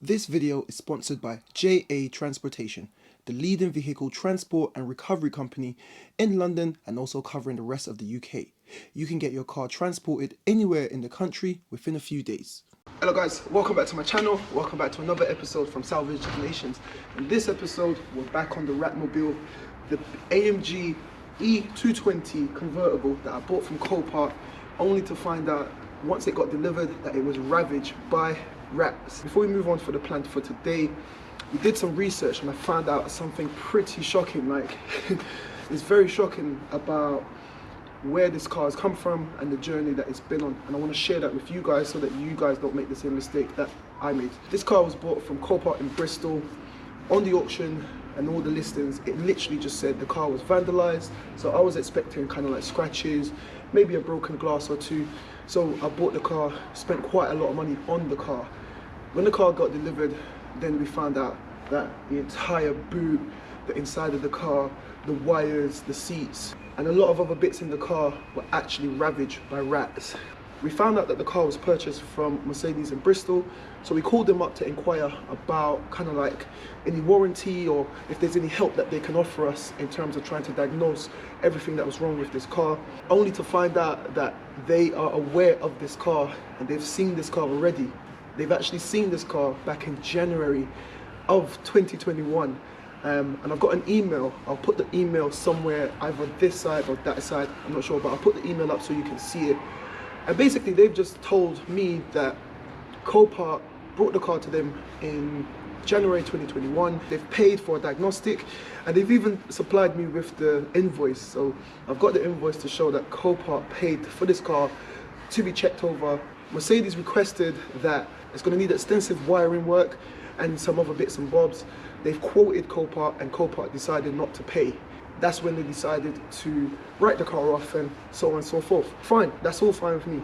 This video is sponsored by JA Transportation, the leading vehicle transport and recovery company in London and also covering the rest of the UK. You can get your car transported anywhere in the country within a few days. Hello guys, welcome back to my channel. Welcome back to another episode from Salvage Nations. In this episode, we're back on the Ratmobile, the AMG E220 convertible that I bought from COPART, only to find out once it got delivered that it was ravaged by rats. Before we move on for the plan for today, we did some research and I found out something pretty shocking. Like, it's very shocking about where this car has come from and the journey that it's been on, and I want to share that with you guys so that you guys don't make the same mistake that I made. This car was bought from COPART in Bristol. On the auction and all the listings, it literally just said the car was vandalized, so I was expecting kind of like scratches, maybe a broken glass or two. So I bought the car, spent quite a lot of money on the car. When the car got delivered, then we found out that the entire boot, the inside of the car, the wires, the seats, and a lot of other bits in the car were actually ravaged by rats. We found out that the car was purchased from Mercedes in Bristol, so we called them up to inquire about kind of like any warranty or if there's any help that they can offer us in terms of trying to diagnose everything that was wrong with this car, only to find out that they are aware of this car and they've seen this car already. They've actually seen this car back in January of 2021. And I've got an email. I'll put the email somewhere, either this side or that side, I'm not sure, but I'll put the email up so you can see it. And basically they've just told me that COPART brought the car to them in January 2021. They've paid for a diagnostic and they've even supplied me with the invoice. So I've got the invoice to show that COPART paid for this car to be checked over. Mercedes requested that it's going to need extensive wiring work and some other bits and bobs. They've quoted COPART and COPART decided not to pay. That's when they decided to write the car off and so on and so forth. Fine, that's all fine with me.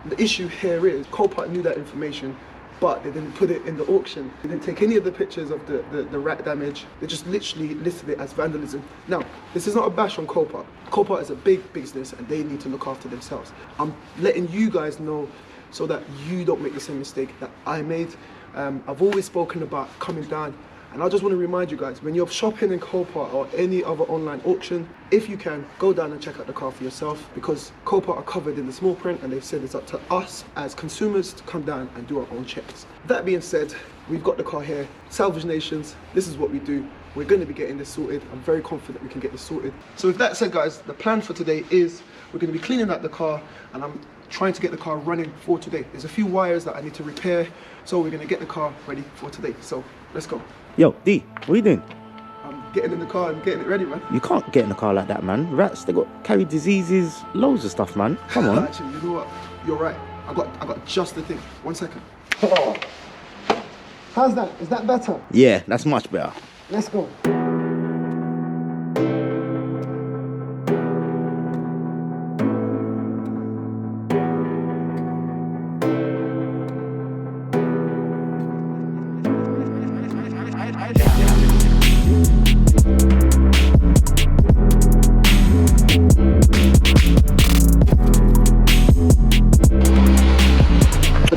The issue here is COPART knew that information, but they didn't put it in the auction. They didn't take any of the pictures of the rat damage. They just literally listed it as vandalism. Now, this is not a bash on COPART. COPART is a big business and they need to look after themselves. I'm letting you guys know so that you don't make the same mistake that I made. I've always spoken about coming down, and I just want to remind you guys, when you're shopping in COPART or any other online auction, if you can, go down and check out the car for yourself, because COPART are covered in the small print and they've said it's up to us as consumers to come down and do our own checks. That being said, we've got the car here. Salvage Nations, this is what we do. We're going to be getting this sorted. I'm very confident we can get this sorted. So with that said guys, the plan for today is we're going to be cleaning out the car and I'm trying to get the car running for today. There's a few wires that I need to repair, so we're going to get the car ready for today. So let's go. Yo, D, what are you doing? I'm getting in the car and getting it ready, man. You can't get in the car like that, man. Rats, they got carry diseases, loads of stuff, man. Come on. Actually, you know what? You're right. I got just the thing. 1 second. How's that? Is that better? Yeah, that's much better. Let's go.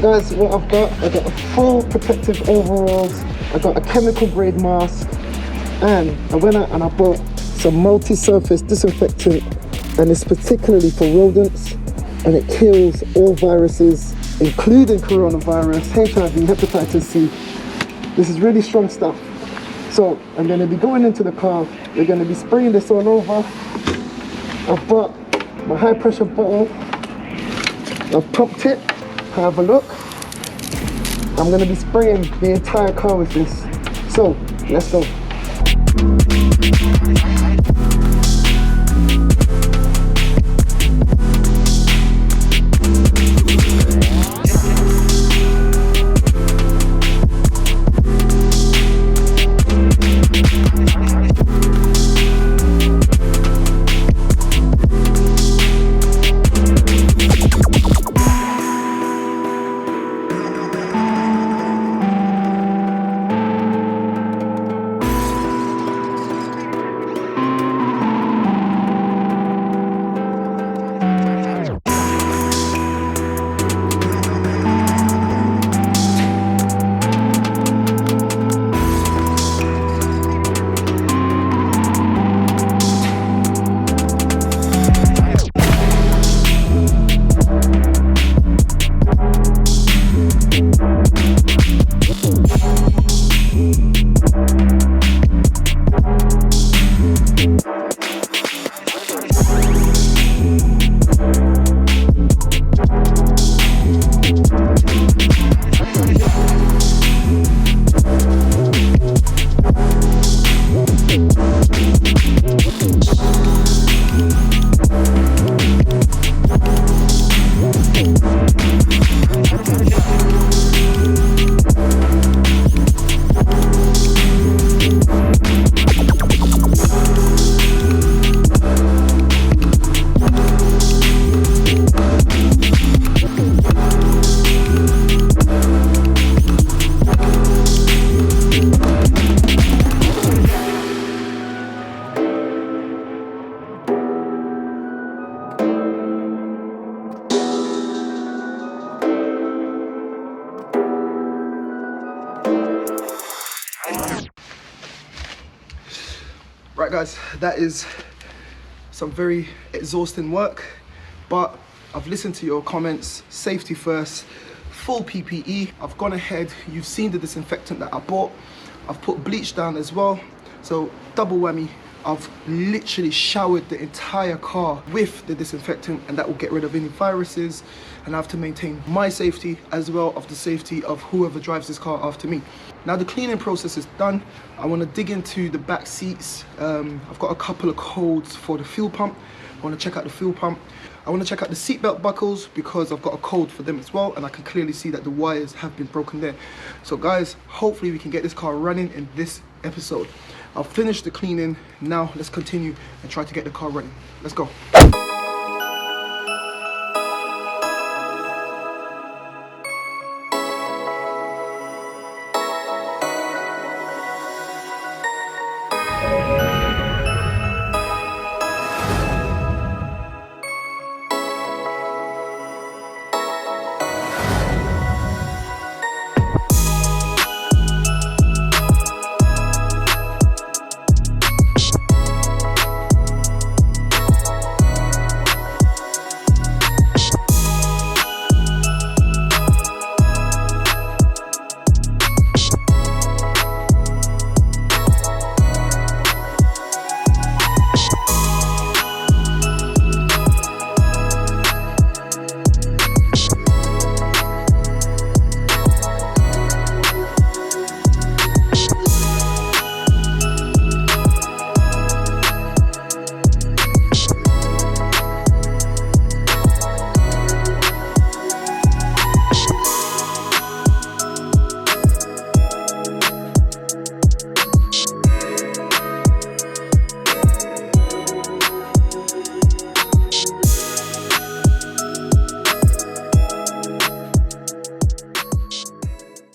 Guys, what I've got a full protective overalls, I got a chemical grade mask, and I went out and I bought some multi-surface disinfectant, and it's particularly for rodents and it kills all viruses including coronavirus, HIV, hepatitis C. This is really strong stuff. So I'm going to be going into the car, we're going to be spraying this all over. I've got my high pressure bottle, I've pumped it. Have a look. I'm going to be spraying the entire car with this. So, let's go. Right guys, that is some very exhausting work, but I've listened to your comments. Safety first, full PPE. I've gone ahead, you've seen the disinfectant that I bought. I've put bleach down as well, so double whammy. I've literally showered the entire car with the disinfectant, and that will get rid of any viruses, and I have to maintain my safety as well of the safety of whoever drives this car after me. Now the cleaning process is done. I want to dig into the back seats. I've got a couple of codes for the fuel pump. I want to check out the fuel pump. I want to check out the seatbelt buckles because I've got a code for them as well, and I can clearly see that the wires have been broken there. So guys, hopefully we can get this car running in this episode. I'll finish the cleaning. Now let's continue and try to get the car running. Let's go.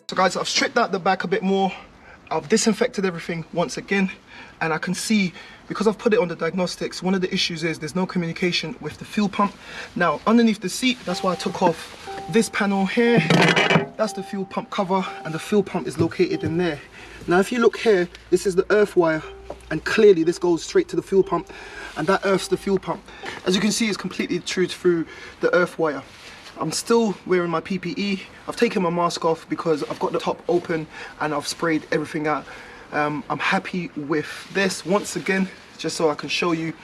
So guys, I've stripped out the back a bit more. I've disinfected everything once again, and I can see, because I've put it on the diagnostics, one of the issues is there's no communication with the fuel pump. Now, underneath the seat, that's why I took off this panel here. That's the fuel pump cover, and the fuel pump is located in there. Now, if you look here, this is the earth wire, and clearly this goes straight to the fuel pump, and that earths the fuel pump. As you can see, it's completely true through the earth wire. I'm still wearing my PPE. I've taken my mask off because I've got the top open and I've sprayed everything out. I'm happy with this. Once again, just so I can show you,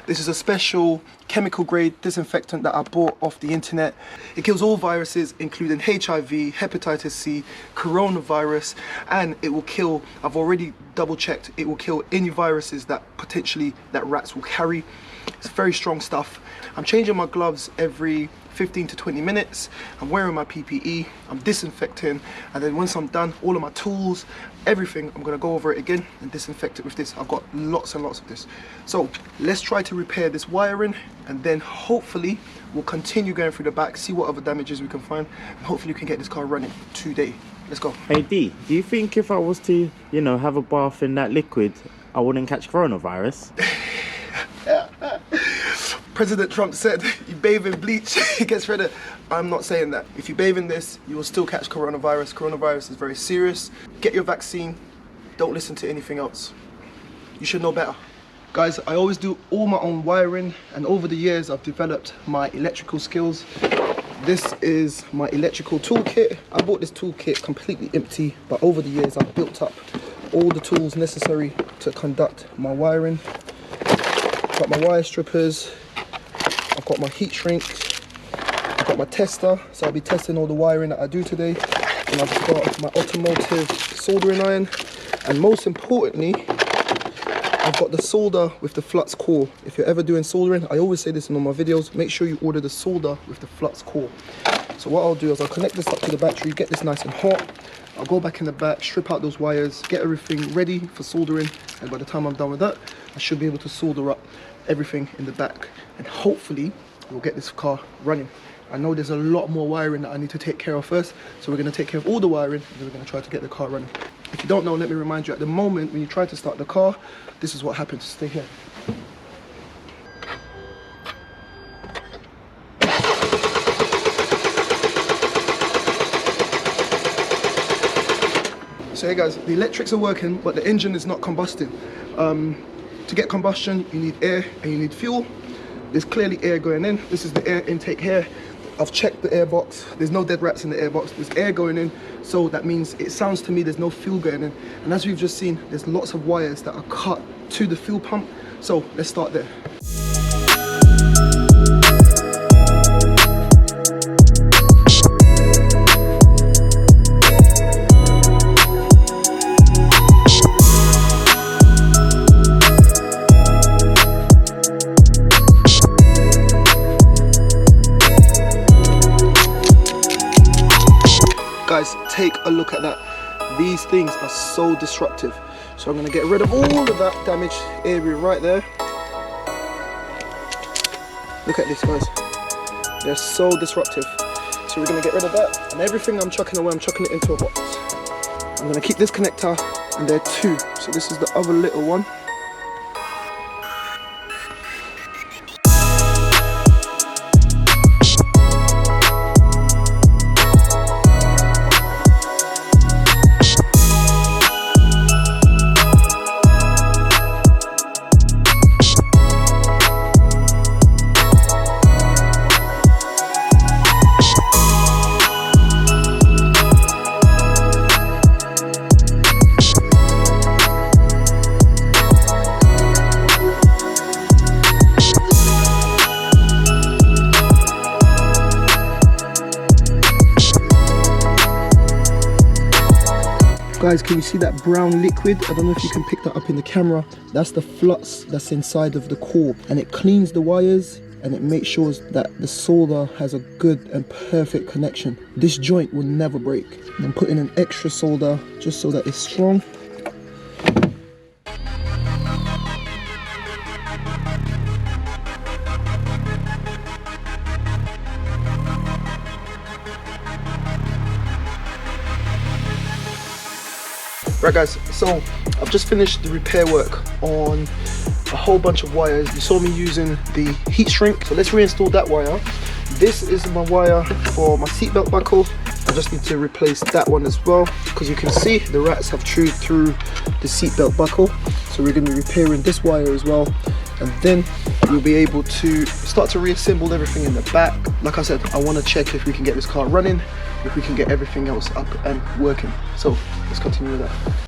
this is a special chemical grade disinfectant that I bought off the internet. It kills all viruses, including HIV, hepatitis C, coronavirus, and it will kill, I've already double checked, it will kill any viruses that potentially that rats will carry. It's very strong stuff. I'm changing my gloves every 15 to 20 minutes. I'm wearing my PPE, I'm disinfecting, and then once I'm done, all of my tools, everything, I'm gonna go over it again and disinfect it with this. I've got lots and lots of this. So let's try to repair this wiring, and then hopefully we'll continue going through the back, see what other damages we can find, and hopefully we can get this car running today. Let's go. Hey D, do you think if I was to, you know, have a bath in that liquid, I wouldn't catch coronavirus? President Trump said, you bathe in bleach, it gets rid of. I'm not saying that. If you bathe in this, you will still catch coronavirus. Coronavirus is very serious. Get your vaccine. Don't listen to anything else. You should know better. Guys, I always do all my own wiring, and over the years I've developed my electrical skills. This is my electrical toolkit. I bought this toolkit completely empty, but over the years I've built up all the tools necessary to conduct my wiring. Got my wire strippers, I've got my heat shrink, I've got my tester, so I'll be testing all the wiring that I do today, and I've got my automotive soldering iron, and most importantly, I've got the solder with the flux core. If you're ever doing soldering, I always say this in all my videos, make sure you order the solder with the flux core. So what I'll do is I'll connect this up to the battery, get this nice and hot, I'll go back in the back, strip out those wires, get everything ready for soldering, and by the time I'm done with that, I should be able to solder up everything in the back, and hopefully we'll get this car running. I know there's a lot more wiring that I need to take care of first, so we're going to take care of all the wiring, and then we're going to try to get the car running. If you don't know, let me remind you, at the moment when you try to start the car, this is what happens. Stay here. So hey guys, the electrics are working, but the engine is not combusting. to get combustion, you need air and you need fuel. There's clearly air going in. This is the air intake here. I've checked the airbox. There's no dead rats in the airbox. There's air going in, so that means it sounds to me there's no fuel going in. And as we've just seen, there's lots of wires that are cut to the fuel pump. So let's start there. Guys, take a look at that. These things are so disruptive. So I'm gonna get rid of all of that damaged area right there. Look at this, guys. They're so disruptive. So we're gonna get rid of that, and everything I'm chucking away, I'm chucking it into a box. I'm gonna keep this connector, and there are two. So this is the other little one. Guys, can you see that brown liquid? I don't know if you can pick that up in the camera. That's the flux that's inside of the core, and it cleans the wires and it makes sure that the solder has a good and perfect connection. This joint will never break. And I'm putting an extra solder just so that it's strong. Right guys, so I've just finished the repair work on a whole bunch of wires. You saw me using the heat shrink, so let's reinstall that wire. This is my wire for my seatbelt buckle. I just need to replace that one as well, because you can see the rats have chewed through the seatbelt buckle. So we're going to be repairing this wire as well, and then we'll be able to start to reassemble everything in the back. Like I said, I want to check if we can get this car running, if we can get everything else up and working. So let's continue with that.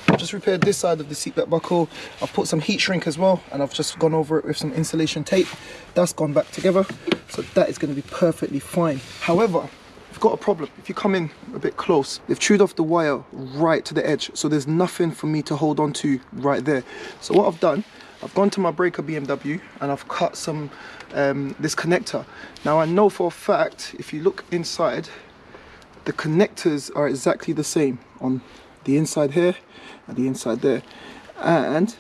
I've just repaired this side of the seatbelt buckle. I've put some heat shrink as well, and I've just gone over it with some insulation tape. That's gone back together, so that is going to be perfectly fine. However, I've got a problem. If you come in a bit close, they've chewed off the wire right to the edge, so there's nothing for me to hold on to right there. So what I've done, I've gone to my breaker BMW and I've cut some this connector. Now I know for a fact, if you look inside, the connectors are exactly the same on the inside here and the inside there, and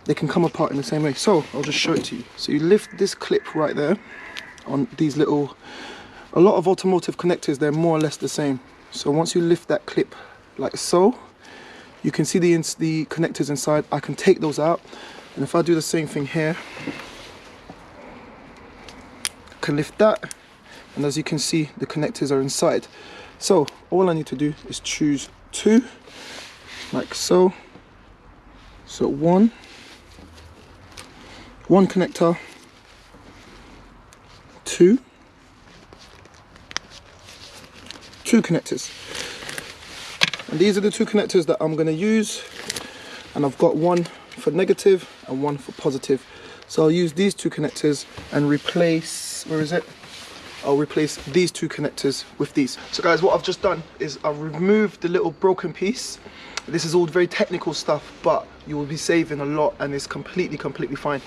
they can come apart in the same way. So I'll just show it to you. So you lift this clip right there on these little, a lot of automotive connectors, they're more or less the same. So once you lift that clip like so, you can see the connectors inside. I can take those out, and if I do the same thing here, I can lift that, and as you can see, the connectors are inside. So all I need to do is choose two, like so. So one connector, two connectors, and these are the two connectors that I'm going to use, and I've got one for negative and one for positive. So I'll use these two connectors and replace, where is it? I'll replace these two connectors with these. So guys, what I've just done is I've removed the little broken piece. This is all very technical stuff, but you will be saving a lot, and it's completely fine.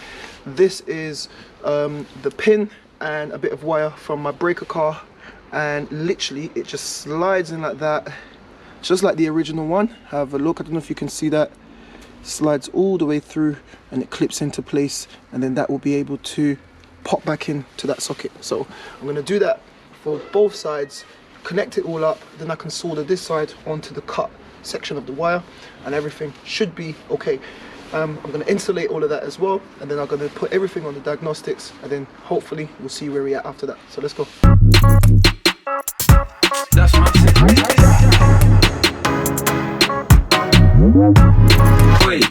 This is the pin and a bit of wire from my breaker car, and literally it just slides in like that, just like the original one. Have a look, I don't know if you can see that. Slides all the way through and it clips into place, and then that will be able to pop back into that socket. So I'm going to do that for both sides, connect it all up, then I can solder this side onto the cut section of the wire, and everything should be okay. I'm going to insulate all of that as well, and then I'm going to put everything on the diagnostics, and then hopefully we'll see where we're at after that. So let's go. That's my Wait.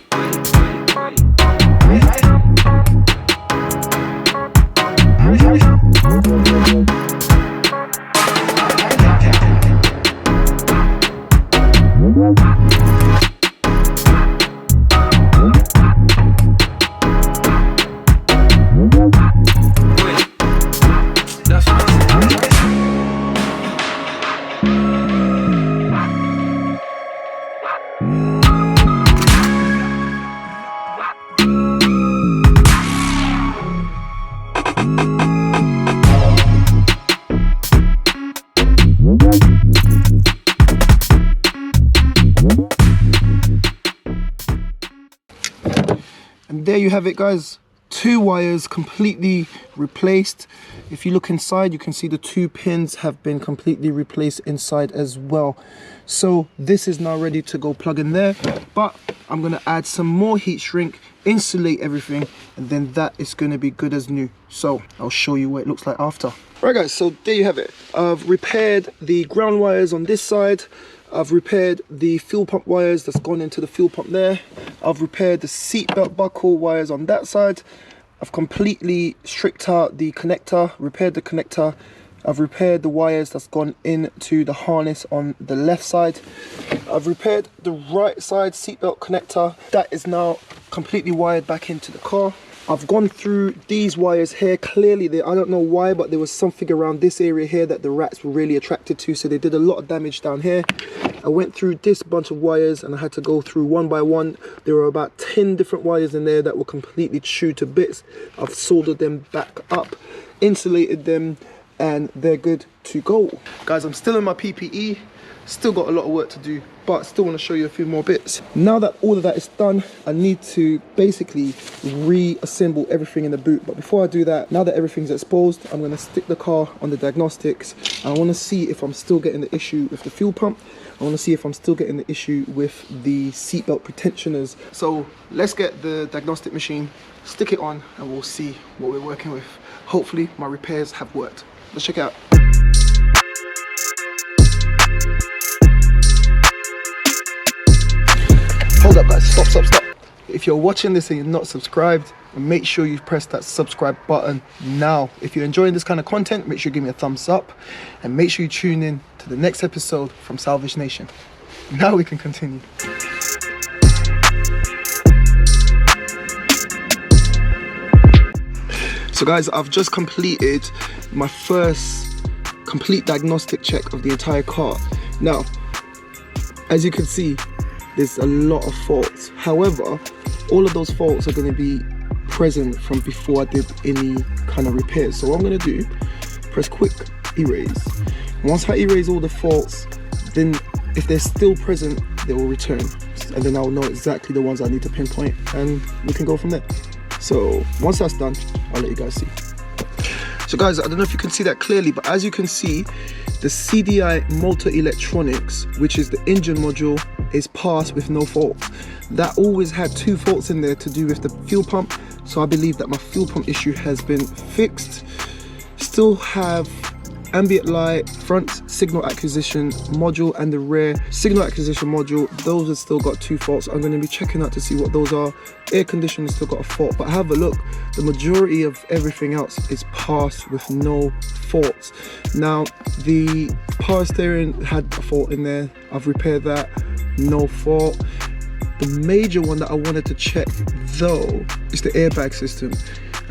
And there you have it, guys. Two wires completely replaced. If you look inside, you can see the two pins have been completely replaced inside as well. So this is now ready to go plug in there, but I'm going to add some more heat shrink, insulate everything, and then that is going to be good as new. So I'll show you what it looks like after. Right guys, so there you have it. I've repaired the ground wires on this side. I've repaired the fuel pump wires that's gone into the fuel pump there. I've repaired the seatbelt buckle wires on that side. I've completely stripped out the connector, repaired the connector. I've repaired the wires that's gone into the harness on the left side. I've repaired the right side seatbelt connector. That is now completely wired back into the car. I've gone through these wires here. Clearly, I don't know why, but there was something around this area here that the rats were really attracted to, so they did a lot of damage down here. I went through this bunch of wires and I had to go through one by one. There were about 10 different wires in there that were completely chewed to bits. I've soldered them back up, insulated them, and they're good to go. Guys, I'm still in my PPE. Still got a lot of work to do, but still want to show you a few more bits. Now that all of that is done, I need to basically reassemble everything in the boot. But before I do that, now that everything's exposed, I'm going to stick the car on the diagnostics. I want to see if I'm still getting the issue with the fuel pump. I want to see if I'm still getting the issue with the seatbelt pretensioners. So let's get the diagnostic machine, stick it on, and we'll see what we're working with. Hopefully my repairs have worked. Let's check it out. Hold up guys, stop. If you're watching this and you're not subscribed, make sure you press that subscribe button now. If you're enjoying this kind of content, make sure you give me a thumbs up, and make sure you tune in to the next episode from Salvage Nation. Now we can continue. So guys, I've just completed my first complete diagnostic check of the entire car. Now, as you can see, there's a lot of faults. However, all of those faults are going to be present from before I did any kind of repairs. So what I'm going to do, press quick erase. Once I erase all the faults, then if they're still present, they will return, and then I'll know exactly the ones I need to pinpoint, and we can go from there. So once that's done, I'll let you guys see. So guys, I don't know if you can see that clearly, but as you can see, the CDI motor electronics, which is the engine module, is passed with no fault. That always had 2 faults in there to do with the fuel pump, so I believe that my fuel pump issue has been fixed. Still have ambient light, front signal acquisition module, and the rear signal acquisition module. Those have still got 2 faults. I'm going to be checking out to see what those are. Air conditioning still got a fault, but have a look, the majority of everything else is passed with no faults. Now, the power steering had a fault in there. I've repaired that, no fault. The major one that I wanted to check though is the airbag system.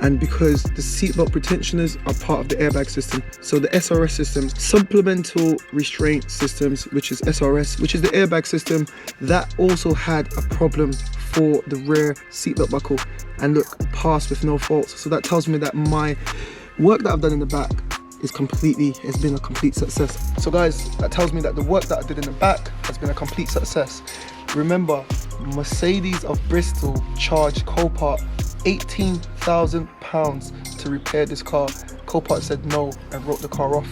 And because the seatbelt pretensioners are part of the airbag system, so the SRS systems, supplemental restraint systems, which is SRS, which is the airbag system, that also had a problem for the rear seatbelt buckle, and look, passed with no faults. So that tells me that my work that I've done in the back has been a complete success. So guys, that tells me that the work that I did in the back has been a complete success. Remember, Mercedes of Bristol charged COPART £18,000 to repair this car. COPART said no and wrote the car off.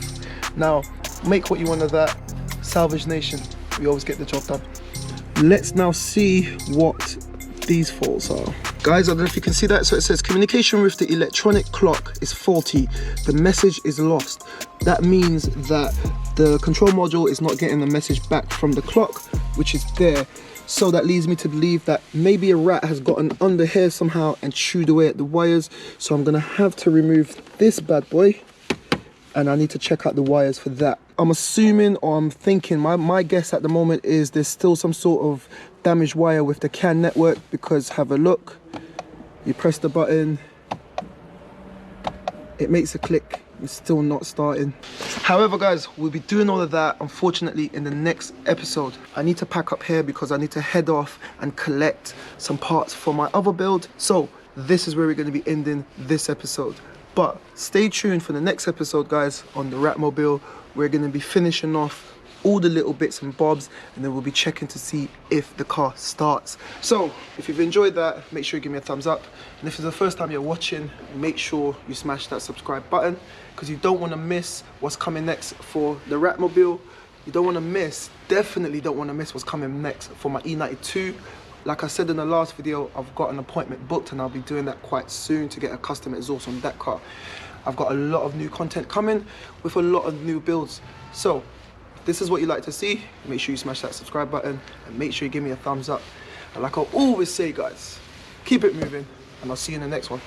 Now, make what you want of that. Salvage Nation, we always get the job done. Let's now see what these faults are. Guys, I don't know if you can see that. So it says communication with the electronic clock is faulty. The message is lost. That means that the control module is not getting the message back from the clock, which is there. So that leads me to believe that maybe a rat has gotten under here somehow and chewed away at the wires. So I'm gonna have to remove this bad boy, and I need to check out the wires for that. I'm assuming, or I'm thinking, my guess at the moment is there's still some sort of damaged wire with the CAN network, because have a look, you press the button, it makes a click, it's still not starting. However guys, we'll be doing all of that unfortunately in the next episode. I need to pack up here because I need to head off and collect some parts for my other build. So this is where we're going to be ending this episode. But stay tuned for the next episode guys on the Ratmobile. We're going to be finishing off all the little bits and bobs, and then we'll be checking to see if the car starts. So if you've enjoyed that, make sure you give me a thumbs up, and if it's the first time you're watching, make sure you smash that subscribe button, because you don't want to miss what's coming next for the Ratmobile. You don't want to miss, definitely don't want to miss what's coming next for my E92. Like I said in the last video, I've got an appointment booked and I'll be doing that quite soon to get a custom exhaust on that car. I've got a lot of new content coming with a lot of new builds. So if this is what you like to see, make sure you smash that subscribe button and make sure you give me a thumbs up. And like I always say guys, keep it moving, and I'll see you in the next one.